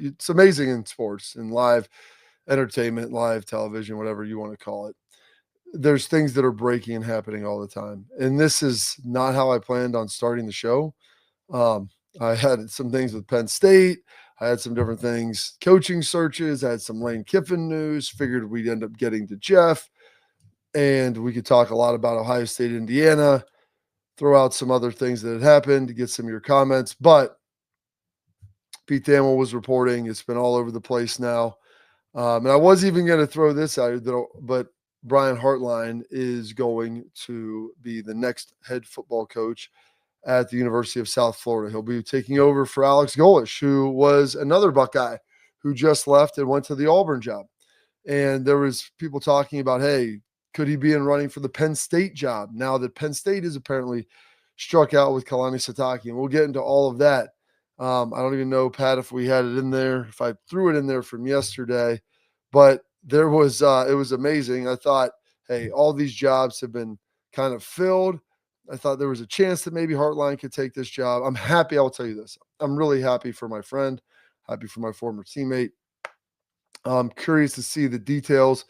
it's amazing in sports and live entertainment, live television, whatever you want to call it. There's things that are breaking and happening all the time. And this is not how I planned on starting the show. Um, I had some things with Penn State. I had some different things, coaching searches. I had some Lane Kiffin news. Figured we'd end up getting to Jeff. And we could talk a lot about Ohio State, Indiana, throw out some other things that had happened to get some of your comments. But Pete Thamel was reporting. It's been all over the place now. And I was even going to throw this out, but Brian Hartline is going to be the next head football coach at the University of South Florida. He'll be taking over for Alex Golish, who was another Buckeye who just left and went to the Auburn job. And there was people talking about, hey, could he be in running for the Penn State job now that Penn State is apparently struck out with Kalani Sitake? And we'll get into all of that. I don't even know, Pat, if we had it in there, if I threw it in there from yesterday, but there was, it was amazing. I thought, hey, all these jobs have been kind of filled. I thought there was a chance that maybe Hartline could take this job. I'm happy. I'll tell you this. I'm really happy for my friend, happy for my former teammate. I'm curious to see the details.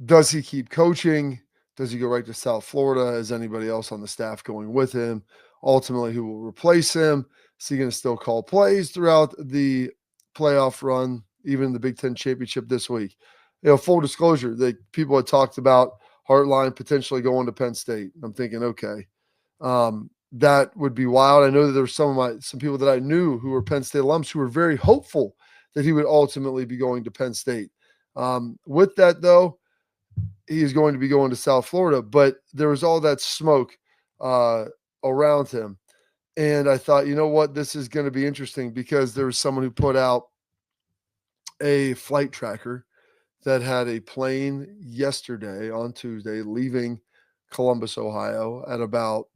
Does he keep coaching? Does he go right to South Florida? Is anybody else on the staff going with him? Ultimately, who will replace him? Is he going to still call plays throughout the playoff run, even the Big Ten championship this week? Full disclosure, people had talked about Hartline potentially going to Penn State. I'm thinking, okay, that would be wild. I know that there were some people that I knew who were Penn State alums who were very hopeful that he would ultimately be going to Penn State. With that, though, he is going to be going to South Florida, but there was all that smoke around him. And I thought, you know what, this is going to be interesting because there was someone who put out a flight tracker that had a plane yesterday on Tuesday leaving Columbus, Ohio at about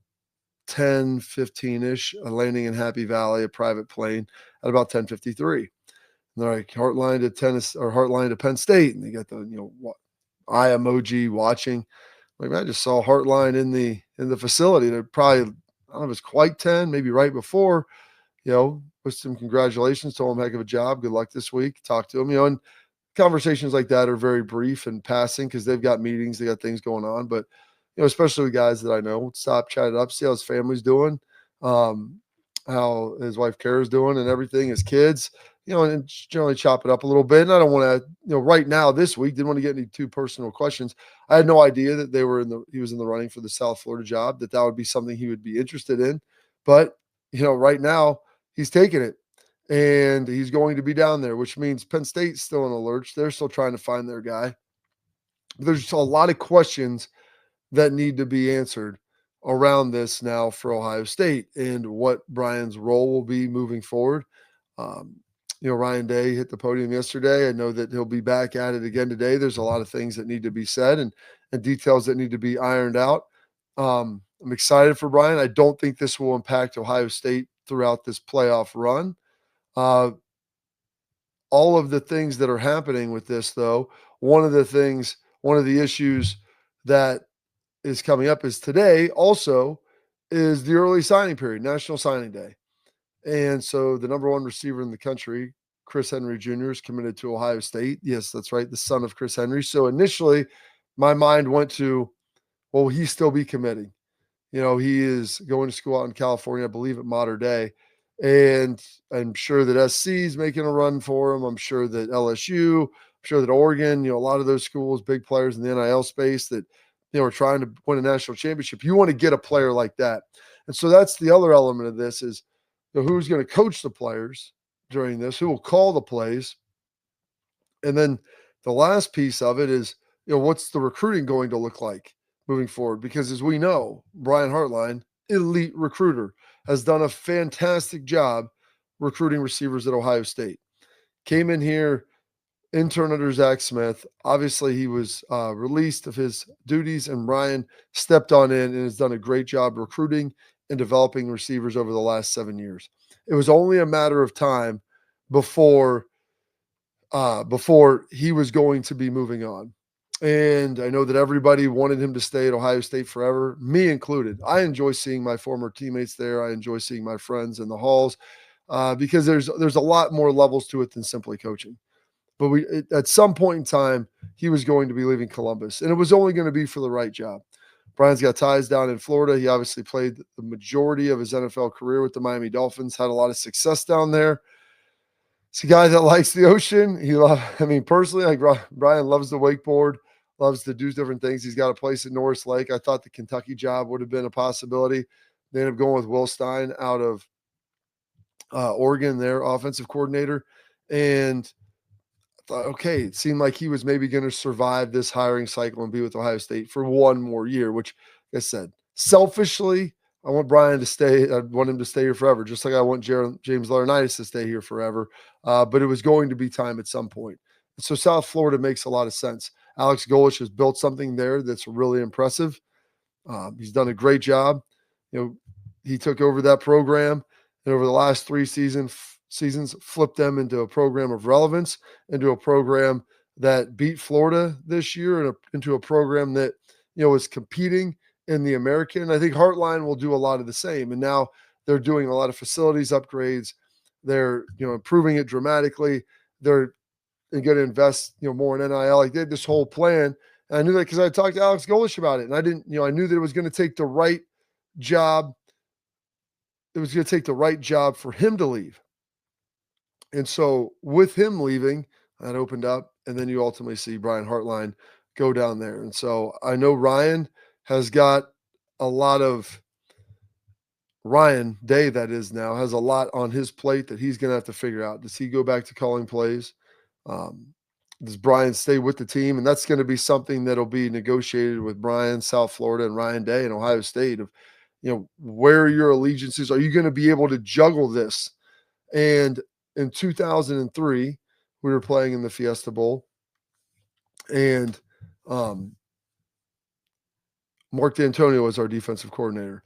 10:15-ish, landing in Happy Valley, a private plane at about 10:53. And they're like, Hartline to tennis or Hartline to Penn State. And they got the, eye emoji watching. Like, man, I just saw Hartline in the facility. They're probably, I don't know if it's quite 10, maybe right before, with some congratulations, told him heck of a job. Good luck this week. Talk to him, and conversations like that are very brief and passing because they've got meetings, they got things going on. But, especially with guys that I know, stop, chat it up, see how his family's doing, how his wife Kara's doing and everything, his kids, and generally chop it up a little bit. And I don't want to, right now this week, didn't want to get any too personal questions. I had no idea that he was in the running for the South Florida job, that would be something he would be interested in. But, right now he's taking it and he's going to be down there, which means Penn State's still in a lurch. They're still trying to find their guy. But there's a lot of questions that need to be answered around this now for Ohio State and what Brian's role will be moving forward. Ryan Day hit the podium yesterday. I know that he'll be back at it again today. There's a lot of things that need to be said and details that need to be ironed out. I'm excited for Brian. I don't think this will impact Ohio State throughout this playoff run. All of the things that are happening with this, though, one of the issues that is coming up is today also is the early signing period, National Signing Day. And so the number one receiver in the country, Chris Henry Jr., is committed to Ohio State. Yes, that's right, the son of Chris Henry. So initially my mind went to, will he still be committing? He is going to school out in California, I believe at Mater Dei. And I'm sure that SC is making a run for him. I'm sure that LSU, I'm sure that Oregon, a lot of those schools, big players in the NIL space that, are trying to win a national championship. You want to get a player like that. And so that's the other element of this is, who's going to coach the players during this, who will call the plays. And then the last piece of it is, what's the recruiting going to look like moving forward? Because as we know, Brian Hartline, elite recruiter, has done a fantastic job recruiting receivers at Ohio State. Came in here, intern under Zach Smith. Obviously, he was released of his duties, and Brian stepped on in and has done a great job recruiting and developing receivers over the last 7 years. It was only a matter of time before he was going to be moving on. And I know that everybody wanted him to stay at Ohio State forever, me included. I enjoy seeing my former teammates there. I enjoy seeing my friends in the halls. because there's a lot more levels to it than simply coaching. But at some point in time, he was going to be leaving Columbus, and it was only going to be for the right job. Brian's got ties down in Florida. He obviously played the majority of his NFL career with the Miami Dolphins, had a lot of success down there. It's a guy that likes the ocean. Personally, like Brian loves the wakeboard, loves to do different things. He's got a place in Norris Lake. I thought the Kentucky job would have been a possibility. They ended up going with Will Stein out of Oregon, their offensive coordinator. And thought, okay, it seemed like he was maybe going to survive this hiring cycle and be with Ohio State for one more year, which, like I said, selfishly, I want Brian to stay. I want him to stay here forever, just like I want James Laurinaitis to stay here forever. But it was going to be time at some point. So South Florida makes a lot of sense. Alex Golesh has built something there that's really impressive. He's done a great job. He took over that program, and over the last 3 seasons, flipped them into a program of relevance, into a program that beat Florida this year, and into a program that was competing in the American. I think Hartline will do a lot of the same. And now they're doing a lot of facilities upgrades. They're improving it dramatically. They're going to invest more in NIL. Like they had this whole plan. And I knew that because I talked to Alex Golesh about it, and I didn't. I knew that it was going to take the right job. It was going to take the right job for him to leave. And so with him leaving, that opened up, and then you ultimately see Brian Hartline go down there. And so I know Ryan has got a lot of Ryan Day, that is now, has a lot on his plate that he's going to have to figure out. Does he go back to calling plays? Does Brian stay with the team? And that's going to be something that'll be negotiated with Brian, South Florida, and Ryan Day and Ohio State of, where are your allegiances? Are you going to be able to juggle this? And in 2003, we were playing in the Fiesta Bowl, and Mark D'Antonio was our defensive coordinator.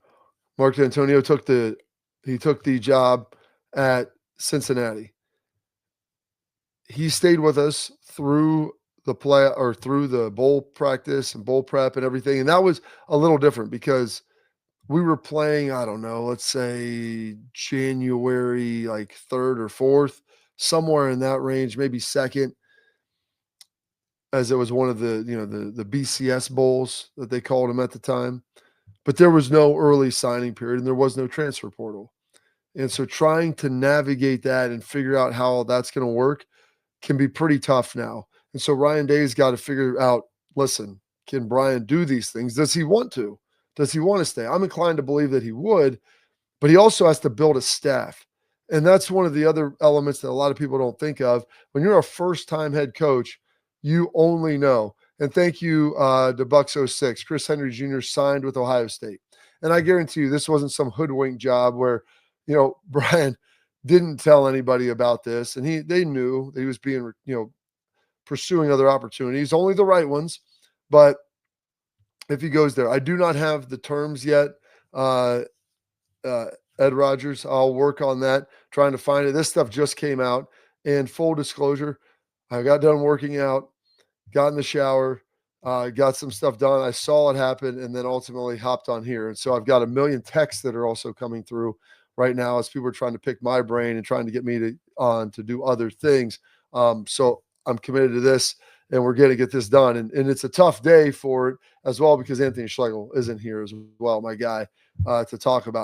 Mark D'Antonio took the job at Cincinnati. He stayed with us through the bowl practice and bowl prep and everything. And that was a little different because we were playing, I don't know, let's say January, like 3rd or 4th, somewhere in that range, maybe 2nd, as it was one of the BCS bowls that they called them at the time. But there was no early signing period and there was no transfer portal. And so trying to navigate that and figure out how that's going to work can be pretty tough now. And so Ryan Day's got to figure out, listen, can Brian do these things? Does he want to? Does he want to stay? I'm inclined to believe that he would, but he also has to build a staff. And that's one of the other elements that a lot of people don't think of. When you're a first-time head coach, you only know. And thank you to Bucks 06. Chris Henry Jr. signed with Ohio State. And I guarantee you this wasn't some hoodwink job where, Brian didn't tell anybody about this. And they knew that he was being, pursuing other opportunities, only the right ones. But if he goes there, I do not have the terms yet. Ed Rogers, I'll work on that, trying to find it. This stuff just came out. And full disclosure, I got done working out, got in the shower, got some stuff done. I saw it happen and then ultimately hopped on here. And so I've got a million texts that are also coming through right now as people are trying to pick my brain and trying to get me to do other things. So I'm committed to this and we're going to get this done. And it's a tough day for it as well because Anthony Schlegel isn't here as well, my guy, to talk about